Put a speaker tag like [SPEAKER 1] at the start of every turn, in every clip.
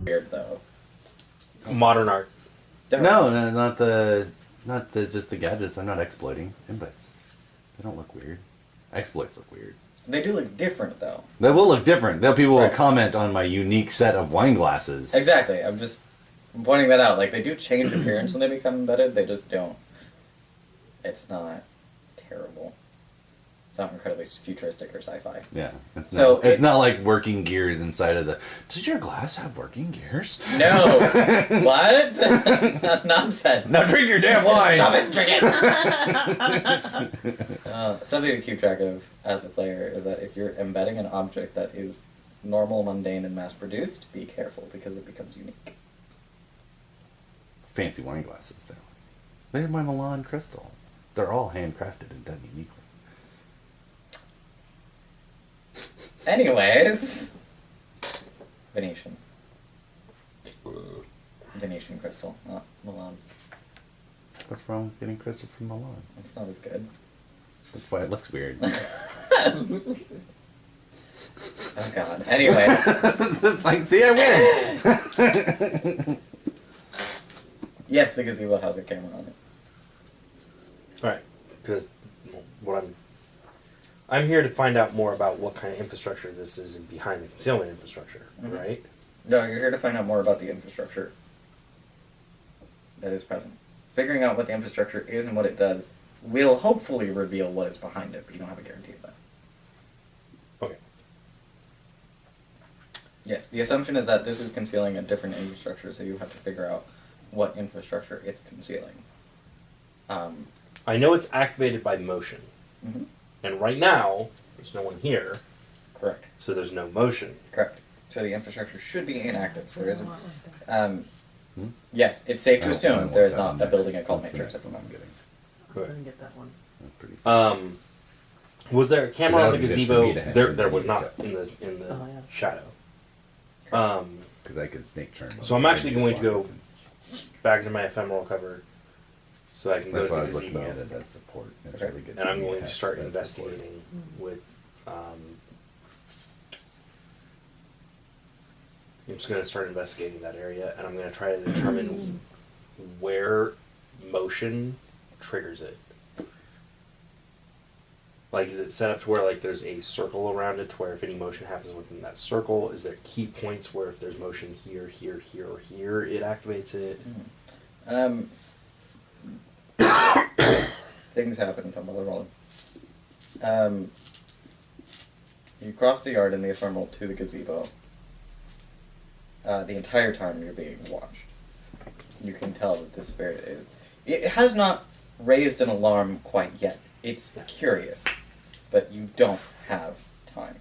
[SPEAKER 1] weird though.
[SPEAKER 2] Modern art.
[SPEAKER 3] No, not just the gadgets. I'm not exploiting invites. They don't look weird. Exploits look weird.
[SPEAKER 1] They do look different though.
[SPEAKER 3] They will look different. People will
[SPEAKER 1] Right.
[SPEAKER 3] comment on my unique set of wine glasses.
[SPEAKER 1] Exactly. I'm just pointing that out. Like, they do change appearance when they become embedded. They just don't. It's not terrible. It's not incredibly futuristic or sci-fi.
[SPEAKER 3] Yeah. It's not,
[SPEAKER 1] So
[SPEAKER 3] it's not like working gears inside of the... Did your glass have working gears?
[SPEAKER 1] No! What? Nonsense.
[SPEAKER 3] Now drink your damn wine!
[SPEAKER 1] Stop it, drink it! Something to keep track of as a player is that if you're embedding an object that is normal, mundane, and mass-produced, be careful because it becomes unique.
[SPEAKER 3] Fancy wine glasses, though. They're my Milan crystal. They're all handcrafted and done uniquely.
[SPEAKER 1] Anyways, Venetian crystal, not Milan.
[SPEAKER 3] What's wrong with getting crystal from Milan?
[SPEAKER 1] It's not as good.
[SPEAKER 3] That's why it looks weird.
[SPEAKER 1] Oh god. Anyway.
[SPEAKER 3] It's like, see, I win!
[SPEAKER 1] Yes, the gazebo has a camera on it.
[SPEAKER 2] Alright, because what I'm here to find out more about what kind of infrastructure this is behind the concealment infrastructure, right?
[SPEAKER 1] No, you're here to find out more about the infrastructure that is present. Figuring out what the infrastructure is and what it does will hopefully reveal what is behind it, but you don't have a guarantee of that.
[SPEAKER 2] Okay.
[SPEAKER 1] Yes, the assumption is that this is concealing a different infrastructure, so you have to figure out what infrastructure it's concealing.
[SPEAKER 2] I know it's activated by motion.
[SPEAKER 1] Mm-hmm.
[SPEAKER 2] And right now, there's no one here,
[SPEAKER 1] Correct.
[SPEAKER 2] so there's no motion.
[SPEAKER 1] Correct. So the infrastructure should be inactive. So there isn't. Yes, it's safe to assume there is not a building at Cult Matrix at the moment.
[SPEAKER 4] I'm gonna get that one.
[SPEAKER 3] That's pretty
[SPEAKER 2] Was there a camera on the
[SPEAKER 3] Is that
[SPEAKER 2] gazebo?
[SPEAKER 3] good for me to have?
[SPEAKER 2] There was not in the
[SPEAKER 4] Oh, yeah.
[SPEAKER 2] shadow.
[SPEAKER 3] because I could snake turn.
[SPEAKER 2] So I'm actually going to go back to my ephemeral cover, so I can
[SPEAKER 3] That's
[SPEAKER 2] go
[SPEAKER 3] why I
[SPEAKER 2] to
[SPEAKER 3] was
[SPEAKER 2] the
[SPEAKER 3] looking at
[SPEAKER 2] gazebo,
[SPEAKER 3] it as support. It's
[SPEAKER 1] Okay.
[SPEAKER 3] really good
[SPEAKER 2] and I'm
[SPEAKER 3] for me
[SPEAKER 2] going to
[SPEAKER 3] have
[SPEAKER 2] start
[SPEAKER 3] that support.
[SPEAKER 2] investigating with. I'm just going to start investigating that area, and I'm going to try to determine where motion triggers it. Like, is it set up to where, like, there's a circle around it, to where if any motion happens within that circle, is there key points where if there's motion here, here, here, or here, it activates it?
[SPEAKER 1] Things happen from other rolling. You cross the yard in the ephemeral to the gazebo. The entire time you're being watched. You can tell that this spirit is... It has not raised an alarm quite yet. It's curious, but you don't have time.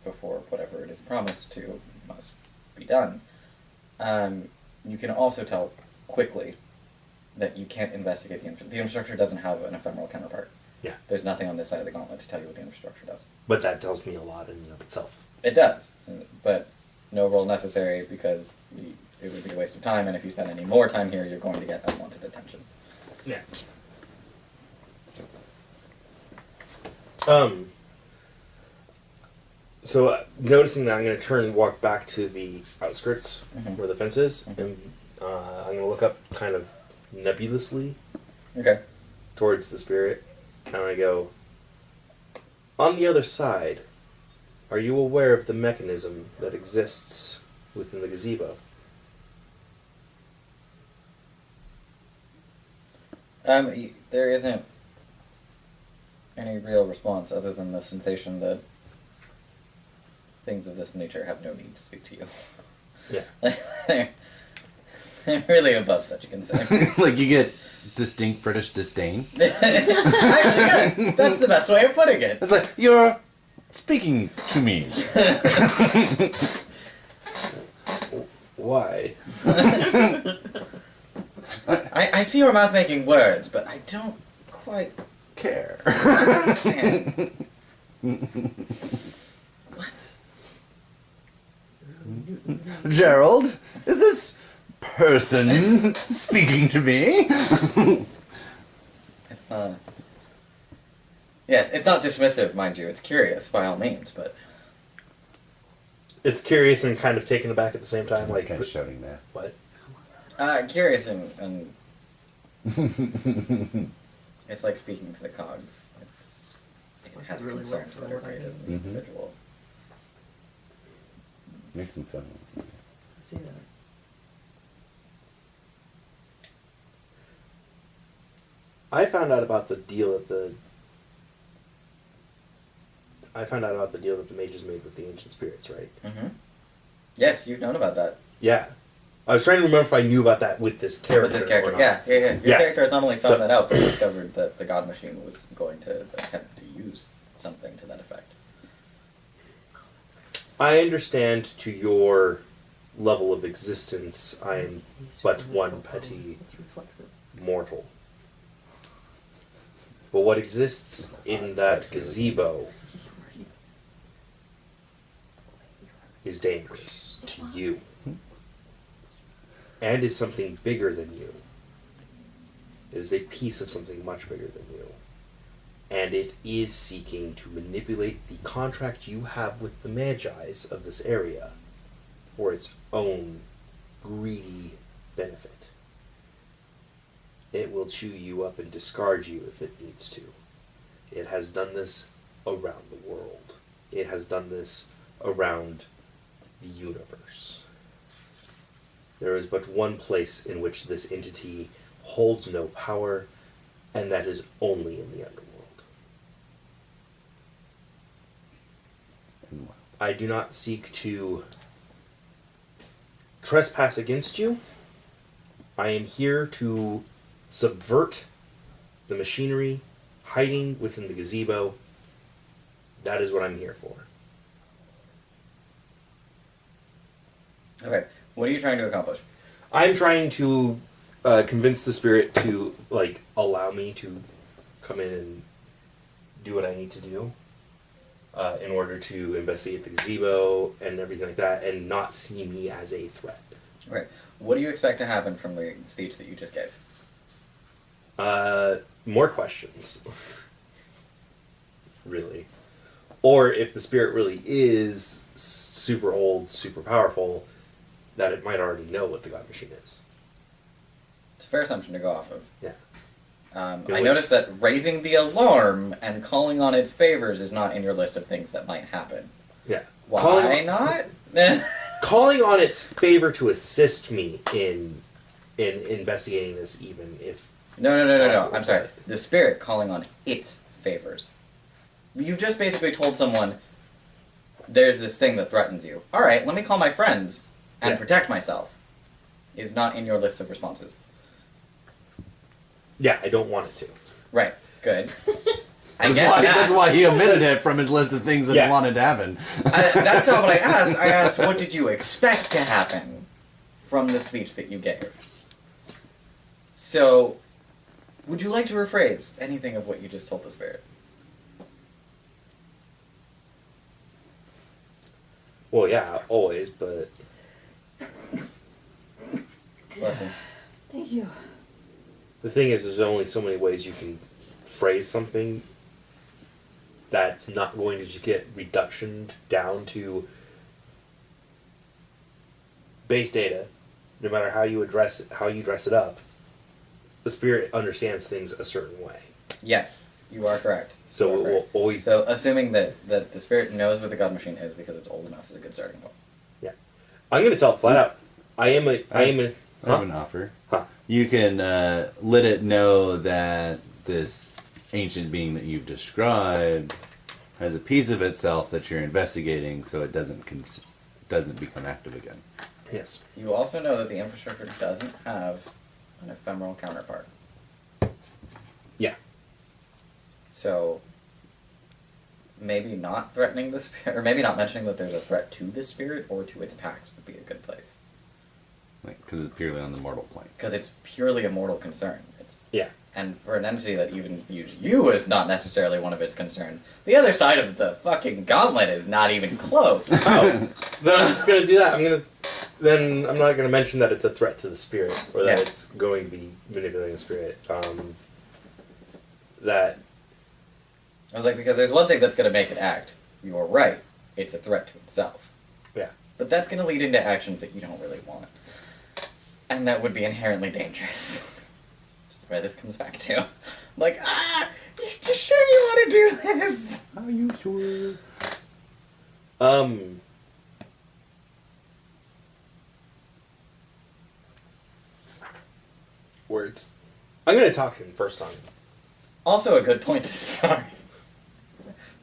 [SPEAKER 1] Before whatever it is promised to must be done. You can also tell quickly that you can't investigate the infrastructure. The infrastructure doesn't have an ephemeral counterpart.
[SPEAKER 2] Yeah.
[SPEAKER 1] There's nothing on this side of the gauntlet to tell you what the infrastructure does.
[SPEAKER 2] But that tells me a lot in and of itself.
[SPEAKER 1] It does, but no roll necessary because it would be a waste of time, and if you spend any more time here, you're going to get unwanted attention.
[SPEAKER 2] Yeah. So, noticing that, I'm going to turn and walk back to the outskirts where the fence is, and I'm going to look up kind of nebulously
[SPEAKER 1] Okay.
[SPEAKER 2] towards the spirit, and I go, on the other side, are you aware of the mechanism that exists within the gazebo?
[SPEAKER 1] There isn't any real response other than the sensation that things of this nature have no need to speak to you.
[SPEAKER 2] Yeah.
[SPEAKER 1] They're really above such concern.
[SPEAKER 3] Like you get distinct British disdain.
[SPEAKER 1] Actually, yes, that's the best way of putting it.
[SPEAKER 3] It's like, you're speaking to me.
[SPEAKER 2] Why?
[SPEAKER 1] I see your mouth making words, but I don't quite
[SPEAKER 3] Care.
[SPEAKER 1] understand. What?
[SPEAKER 3] Gerald, is this person speaking to me?
[SPEAKER 1] It's not... Yes, it's not dismissive, mind you. It's curious, by all means, but...
[SPEAKER 2] It's curious and kind of taken aback at the same time. Like,
[SPEAKER 3] kind of shouting that.
[SPEAKER 2] what?
[SPEAKER 1] Curious and it's like speaking to the cogs. It has
[SPEAKER 4] Really
[SPEAKER 1] concerns
[SPEAKER 4] well
[SPEAKER 1] that are
[SPEAKER 4] for what I
[SPEAKER 1] greater than the
[SPEAKER 3] need. Mhm.
[SPEAKER 1] individual.
[SPEAKER 3] Makes them fun.
[SPEAKER 4] I see that.
[SPEAKER 2] I found out about the deal that the mages made with the ancient spirits, right?
[SPEAKER 1] Mm-hmm. Yes, you've known about that.
[SPEAKER 2] Yeah. I was trying to remember if I knew about that with this character.
[SPEAKER 1] With this character,
[SPEAKER 2] or not.
[SPEAKER 1] yeah. Your
[SPEAKER 2] Yeah.
[SPEAKER 1] character has not only found
[SPEAKER 2] So-
[SPEAKER 1] that out, but discovered that the God Machine was going to attempt to use something to that effect.
[SPEAKER 2] I understand to your level of existence, I am but one petty
[SPEAKER 4] It's reflexive.
[SPEAKER 2] mortal. But what exists in that gazebo is dangerous to you. And is something bigger than you. It is a piece of something much bigger than you. And it is seeking to manipulate the contract you have with the Magi's of this area for its own greedy benefit. It will chew you up and discard you if it needs to. It has done this around the world. It has done this around the universe. There is but one place in which this entity holds no power, and that is only in the underworld.
[SPEAKER 3] And wild.
[SPEAKER 2] I do not seek to trespass against you. I am here to subvert the machinery hiding within the gazebo. That is what I'm here for.
[SPEAKER 1] Okay, what are you trying to accomplish?
[SPEAKER 2] I'm trying to convince the spirit to allow me to come in and do what I need to do in order to investigate the gazebo and everything like that, and not see me as a threat.
[SPEAKER 1] Okay, what do you expect to happen from the speech that you just gave?
[SPEAKER 2] More questions. Really. Or if the spirit really is super old, super powerful, that it might already know what the God Machine is.
[SPEAKER 1] It's a fair assumption to go off of.
[SPEAKER 2] Yeah.
[SPEAKER 1] I noticed that raising the alarm and calling on its favors is not in your list of things that might happen.
[SPEAKER 2] Yeah.
[SPEAKER 1] Why not?
[SPEAKER 2] Calling on its favor to assist me in investigating this, even if...
[SPEAKER 1] No.
[SPEAKER 2] possible.
[SPEAKER 1] I'm sorry. The spirit calling on its favors. You've just basically told someone, there's this thing that threatens you. Alright, let me call my friends and
[SPEAKER 2] Yeah.
[SPEAKER 1] protect myself. Is not in your list of responses.
[SPEAKER 2] Yeah, I don't want it to.
[SPEAKER 1] Right. Good. I
[SPEAKER 3] That's
[SPEAKER 1] get
[SPEAKER 3] why,
[SPEAKER 1] that.
[SPEAKER 3] that's why he omitted it from his list of things that
[SPEAKER 2] Yeah.
[SPEAKER 3] he wanted to happen.
[SPEAKER 1] That's not what I asked. I asked, what did you expect to happen from the speech that you gave? So, would you like to rephrase anything of what you just told the spirit?
[SPEAKER 2] Well, yeah, always, but...
[SPEAKER 1] Listen.
[SPEAKER 4] Thank you.
[SPEAKER 2] The thing is, there's only so many ways you can phrase something that's not going to just get reductioned down to base data. No matter how you dress it up, the spirit understands things a certain way.
[SPEAKER 1] Yes, you are correct.
[SPEAKER 2] So
[SPEAKER 1] You are
[SPEAKER 2] it will
[SPEAKER 1] correct.
[SPEAKER 2] always...
[SPEAKER 1] So, assuming that the spirit knows what the God Machine is because it's old enough is a good starting point.
[SPEAKER 2] Yeah. I'm going to tell it flat out. I am a...
[SPEAKER 3] I have an offer.
[SPEAKER 2] Huh.
[SPEAKER 3] You can let it know that this ancient being that you've described has a piece of itself that you're investigating, so it doesn't become active again.
[SPEAKER 2] Yes.
[SPEAKER 1] You also know that the infrastructure doesn't have an ephemeral counterpart.
[SPEAKER 2] Yeah.
[SPEAKER 1] So, maybe not threatening the spirit, or maybe not mentioning that there's a threat to the spirit or to its packs would be a good place.
[SPEAKER 3] Because it's purely on the mortal plane.
[SPEAKER 1] Because it's purely a mortal concern.
[SPEAKER 2] Yeah.
[SPEAKER 1] And for an entity that even views you as not necessarily one of its concern, the other side of the fucking gauntlet is not even close.
[SPEAKER 2] Oh. Then I'm just going to do that. Then I'm not going to mention that it's a threat to the spirit, or that
[SPEAKER 1] Yeah.
[SPEAKER 2] it's going to be manipulating the spirit. That...
[SPEAKER 1] I was like, because there's one thing that's going to make it act. You're right. It's a threat to itself.
[SPEAKER 2] Yeah.
[SPEAKER 1] But that's going to lead into actions that you don't really want. And that would be inherently dangerous. Which is where this comes back to. Like, you sure you want to do this?
[SPEAKER 3] Are you sure?
[SPEAKER 2] Words. I'm going to talk in first time.
[SPEAKER 1] Also a good point to start.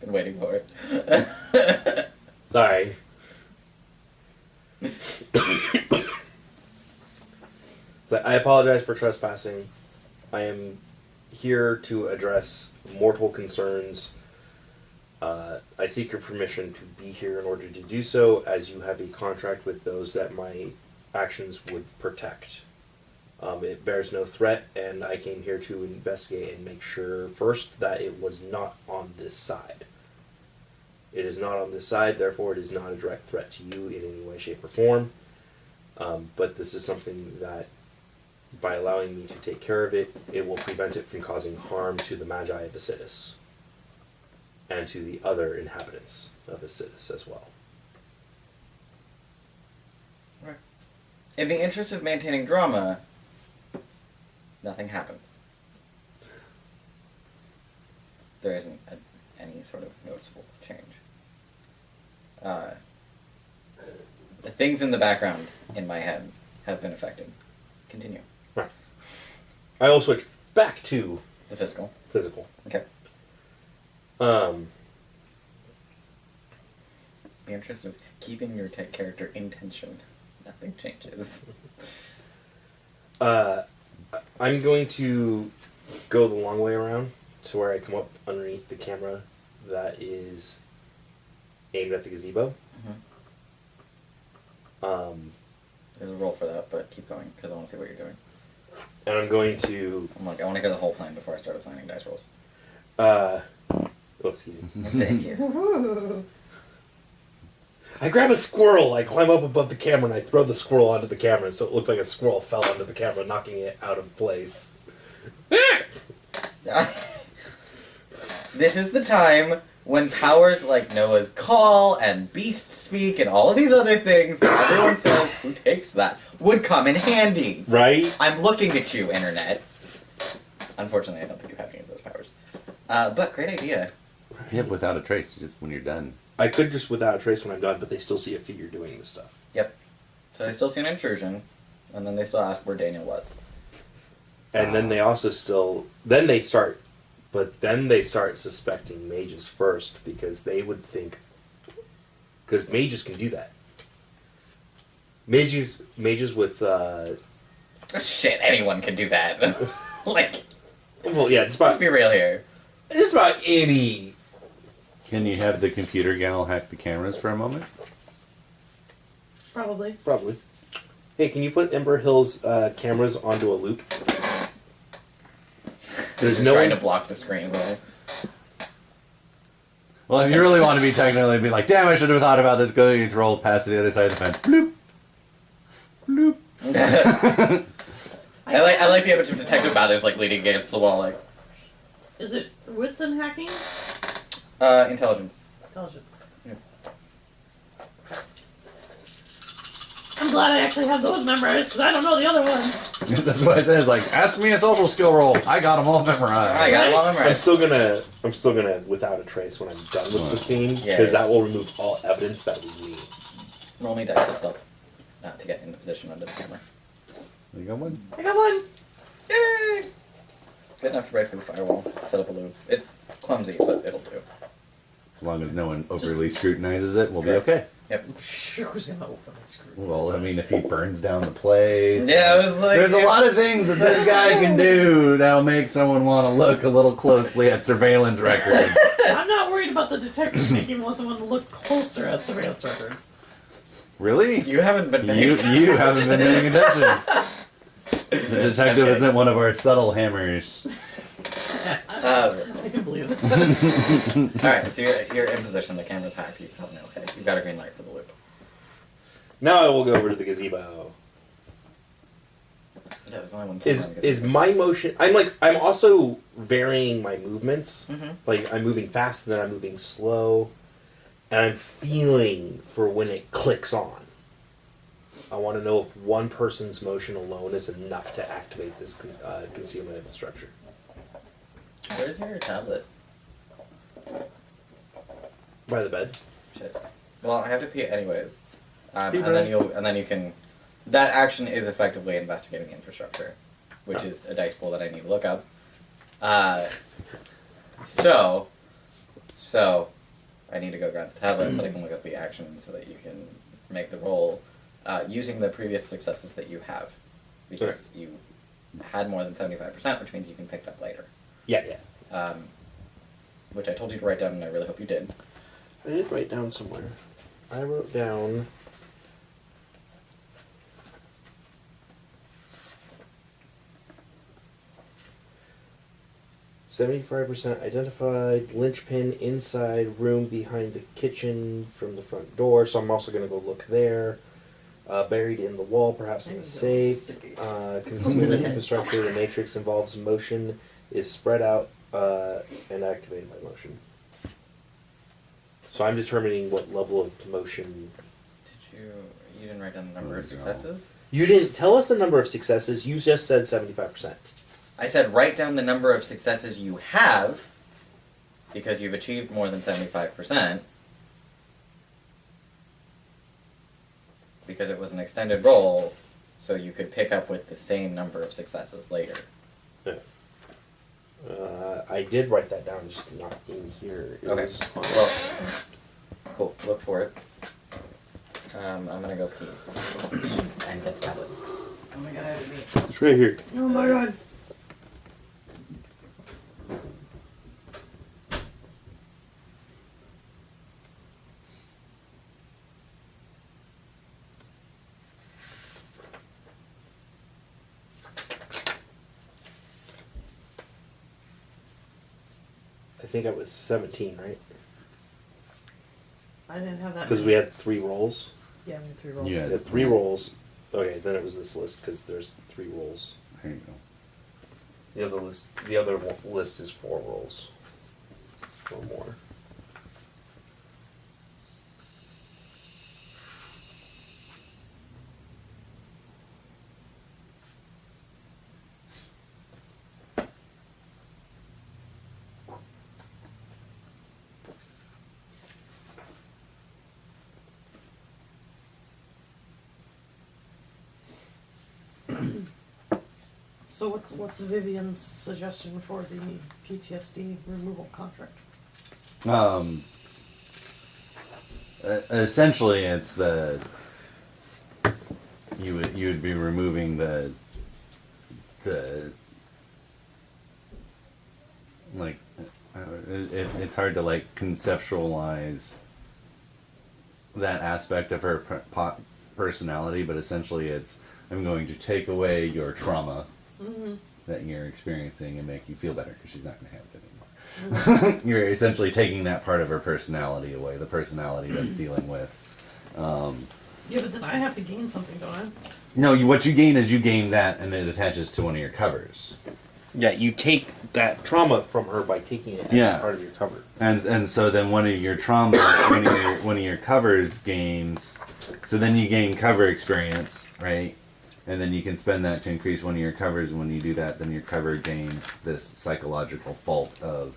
[SPEAKER 1] Been waiting for it.
[SPEAKER 2] Sorry. So I apologize for trespassing. I am here to address mortal concerns. I seek your permission to be here in order to do so, as you have a contract with those that my actions would protect. It bears no threat, and I came here to investigate and make sure first that it was not on this side. It is not on this side, therefore it is not a direct threat to you in any way, shape, or form. But this is something that, by allowing me to take care of it, it will prevent it from causing harm to the Magi of Acidus, and to the other inhabitants of Acidus as well.
[SPEAKER 1] Right. In the interest of maintaining drama, nothing happens. There isn't any sort of noticeable change. The things in the background in my head have been affected. Continue.
[SPEAKER 2] Right. I will switch back to
[SPEAKER 1] The physical.
[SPEAKER 2] physical.
[SPEAKER 1] Okay.
[SPEAKER 2] Um,
[SPEAKER 1] The interest of keeping your character in tension. Nothing changes.
[SPEAKER 2] I'm going to go the long way around to where I come up underneath the camera that is aimed at the gazebo.
[SPEAKER 1] There's a roll for that, but keep going, because I want to see what you're doing.
[SPEAKER 2] And I'm going to...
[SPEAKER 1] I want to hear the whole plan before I start assigning dice rolls.
[SPEAKER 2] Oh, excuse me.
[SPEAKER 1] Thank you.
[SPEAKER 4] Ooh.
[SPEAKER 2] I grab a squirrel, I climb up above the camera, and I throw the squirrel onto the camera so it looks like a squirrel fell onto the camera, knocking it out of place.
[SPEAKER 1] This is the time when powers like Noah's Call and Beast Speak and all of these other things that everyone says, who takes that, would come in handy.
[SPEAKER 2] Right?
[SPEAKER 1] I'm looking at you, Internet. Unfortunately, I don't think you have any of those powers. But great idea.
[SPEAKER 3] Yep, without a trace, just when you're done.
[SPEAKER 2] I could just without a trace when I'm done, but they still see a figure doing this stuff.
[SPEAKER 1] Yep. So they still see an intrusion, and then they still ask where Daniel was.
[SPEAKER 2] And then they also still... Then they start suspecting mages first, because they would think... Because mages can do that. Mages with...
[SPEAKER 1] Oh, shit, anyone can do that. Like,
[SPEAKER 2] Well, yeah,
[SPEAKER 1] let's be real here.
[SPEAKER 2] just about any...
[SPEAKER 3] Can you have the computer gal hack the cameras for a moment?
[SPEAKER 4] Probably.
[SPEAKER 2] Probably. Hey, can you put Ember Hill's cameras onto a loop? There's
[SPEAKER 1] Just
[SPEAKER 2] no
[SPEAKER 1] trying
[SPEAKER 2] one...
[SPEAKER 1] to block the screen. Though.
[SPEAKER 3] Well, if you really want to be technical, it'd be like, damn, I should have thought about this. Go, you throw past the other side of the fence. Bloop. Bloop.
[SPEAKER 1] I like the image of Detective Mathers like leaning against the wall, like
[SPEAKER 4] Is it wits and hacking?
[SPEAKER 1] intelligence.
[SPEAKER 4] Intelligence.
[SPEAKER 1] Yeah.
[SPEAKER 4] I'm glad I actually have those memorized, because I don't know the other ones.
[SPEAKER 3] That's what I said. It's like, ask me a social skill roll. I got them all memorized.
[SPEAKER 1] I got it all
[SPEAKER 2] I'm
[SPEAKER 1] memorized.
[SPEAKER 2] still gonna without a trace when I'm done with the scene,
[SPEAKER 1] Yeah.
[SPEAKER 2] because that will remove all evidence that was me.
[SPEAKER 1] Roll me dice and stuff to get into position under the camera.
[SPEAKER 3] You got one?
[SPEAKER 4] I got one.
[SPEAKER 1] Yay! Good enough to break through the firewall. Set up a loop. It's clumsy, but it'll do.
[SPEAKER 3] As long as no one overly scrutinizes it, we'll be okay.
[SPEAKER 1] Yep.
[SPEAKER 4] Sure who's gonna open my screw?
[SPEAKER 3] Well, I mean, if he burns down the place.
[SPEAKER 1] Yeah, I was like,
[SPEAKER 3] There's a lot of things that this guy can do that'll make someone want to look a little closely at surveillance records.
[SPEAKER 4] I'm not worried about the detective making someone look closer at surveillance records.
[SPEAKER 3] Really?
[SPEAKER 1] You haven't been
[SPEAKER 3] You haven't been paying attention. The detective
[SPEAKER 1] Okay.
[SPEAKER 3] isn't one of our subtle hammers.
[SPEAKER 4] I can believe it.
[SPEAKER 1] Alright, so you're in position. The camera's hacked. You've got okay. You've got a green light for the loop.
[SPEAKER 2] Now I will go over to the gazebo.
[SPEAKER 1] Yeah, there's only one camera.
[SPEAKER 2] Is my motion... I'm also varying my movements.
[SPEAKER 1] Mm-hmm.
[SPEAKER 2] Like, I'm moving fast, and then I'm moving slow. And I'm feeling for when it clicks on. I want to know if one person's motion alone is enough to activate this concealment of the structure.
[SPEAKER 1] Where's your tablet?
[SPEAKER 2] By the bed.
[SPEAKER 1] Shit. Well, I have to pee anyways.
[SPEAKER 2] Pee
[SPEAKER 1] And
[SPEAKER 2] break.
[SPEAKER 1] then you can. That action is effectively investigating the infrastructure, which is a dice pool that I need to look up. So I need to go grab the tablet so that I can look up the action so that you can make the roll using the previous successes that you have, because you had more than 75%, which means you can pick it up later.
[SPEAKER 2] Yeah.
[SPEAKER 1] Which I told you to write down, and I really hope you did.
[SPEAKER 2] I did write down somewhere. I wrote down... "75% identified, linchpin inside room behind the kitchen from the front door," so I'm also going to go look there. Buried in the wall, perhaps in a safe. Concealment infrastructure, the matrix involves motion, is spread out and activated by motion. So I'm determining what level of motion.
[SPEAKER 1] You didn't write down the number of successes?
[SPEAKER 2] You didn't tell us the number of successes, you just said 75%.
[SPEAKER 1] I said write down the number of successes you have, because you've achieved more than 75%, because it was an extended roll, so you could pick up with the same number of successes later.
[SPEAKER 2] Yeah. I did write that down, just not in here. It
[SPEAKER 1] Okay.
[SPEAKER 2] was-
[SPEAKER 1] Well, cool. Look for it. I'm gonna go pee. And get the tablet. Oh my god, I have to pee.
[SPEAKER 2] It's right here.
[SPEAKER 4] Oh my god.
[SPEAKER 2] I think I was 17, right?
[SPEAKER 4] I didn't have that.
[SPEAKER 2] Because we had 3 rolls.
[SPEAKER 4] Yeah, we had 3 rolls.
[SPEAKER 3] Yeah.
[SPEAKER 2] We had 3 rolls. Okay, then it was this list because there's 3 rolls.
[SPEAKER 3] There you go.
[SPEAKER 2] The other list is 4 rolls. Or more.
[SPEAKER 4] So what's Vivian's suggestion for the PTSD removal contract?
[SPEAKER 3] Essentially, it's you would be removing the like it's hard to like conceptualize that aspect of her personality, but essentially it's I'm going to take away your trauma that you're experiencing and make you feel better because she's not going to have it anymore. You're essentially taking that part of her personality away, the personality that's dealing with.
[SPEAKER 4] Yeah, but then I have to gain something, don't I?
[SPEAKER 3] No, what you gain is you gain that, and it attaches to one of your covers.
[SPEAKER 2] Yeah, you take that trauma from her by taking it as part of your cover.
[SPEAKER 3] And so then one of your trauma, one of your covers gains. So then you gain cover experience, right? And then you can spend that to increase one of your covers. And when you do that, then your cover gains this psychological fault of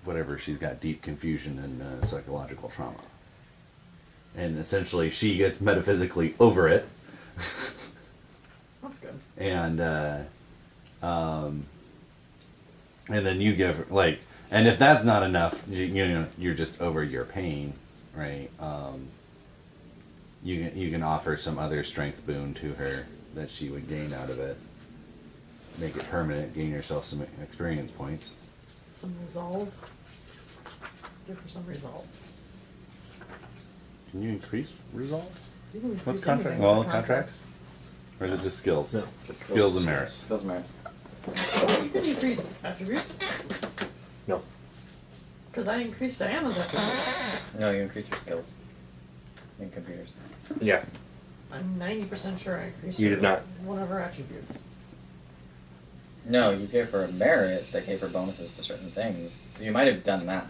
[SPEAKER 3] whatever she's got, deep confusion and psychological trauma. And essentially, she gets metaphysically over it.
[SPEAKER 4] That's good.
[SPEAKER 3] And then you give her, like, and if that's not enough, you know, you're just over your pain, right? You can offer some other strength boon to her that she would gain out of it. Make it permanent, gain yourself some experience points.
[SPEAKER 4] Some resolve. Give her some resolve.
[SPEAKER 3] Can you increase resolve?
[SPEAKER 4] You can
[SPEAKER 3] What's
[SPEAKER 4] increase
[SPEAKER 3] contract?
[SPEAKER 4] anything
[SPEAKER 3] Well,
[SPEAKER 4] with
[SPEAKER 3] contracts? Or is it just skills?
[SPEAKER 2] No,
[SPEAKER 1] Just
[SPEAKER 3] skills and merits.
[SPEAKER 1] Skills and merits.
[SPEAKER 4] You can increase attributes.
[SPEAKER 2] No.
[SPEAKER 4] Because I increased Diana's attributes.
[SPEAKER 1] No, you increase your skills in computers.
[SPEAKER 2] Yeah.
[SPEAKER 4] I'm 90% sure I increased
[SPEAKER 2] You did not.
[SPEAKER 4] one of her attributes.
[SPEAKER 1] No, you gave her a merit that gave her bonuses to certain things. You might have done that.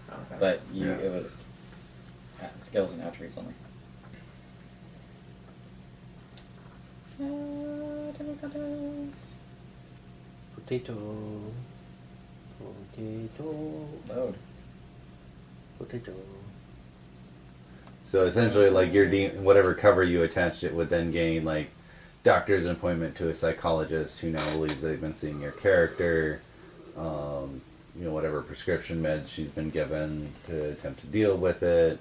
[SPEAKER 4] Okay.
[SPEAKER 2] Okay.
[SPEAKER 1] but
[SPEAKER 3] Yeah.
[SPEAKER 1] it was skills and attributes only.
[SPEAKER 2] Potato. Potato.
[SPEAKER 1] Load.
[SPEAKER 2] Potato.
[SPEAKER 3] So essentially, like your whatever cover you attached it would then gain like doctor's appointment to a psychologist who now believes they've been seeing your character. Whatever prescription meds she's been given to attempt to deal with it.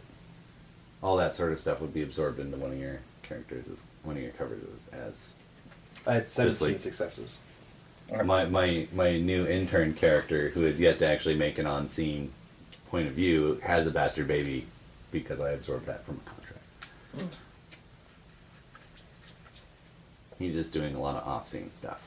[SPEAKER 3] All that sort of stuff would be absorbed into one of your characters as one of your covers as.
[SPEAKER 2] I had 17
[SPEAKER 3] like-
[SPEAKER 2] successes.
[SPEAKER 3] My new intern character, who is yet to actually make an on-scene point of view, has a bastard baby because I absorbed that from a contract. He's just doing a lot of off-scene stuff.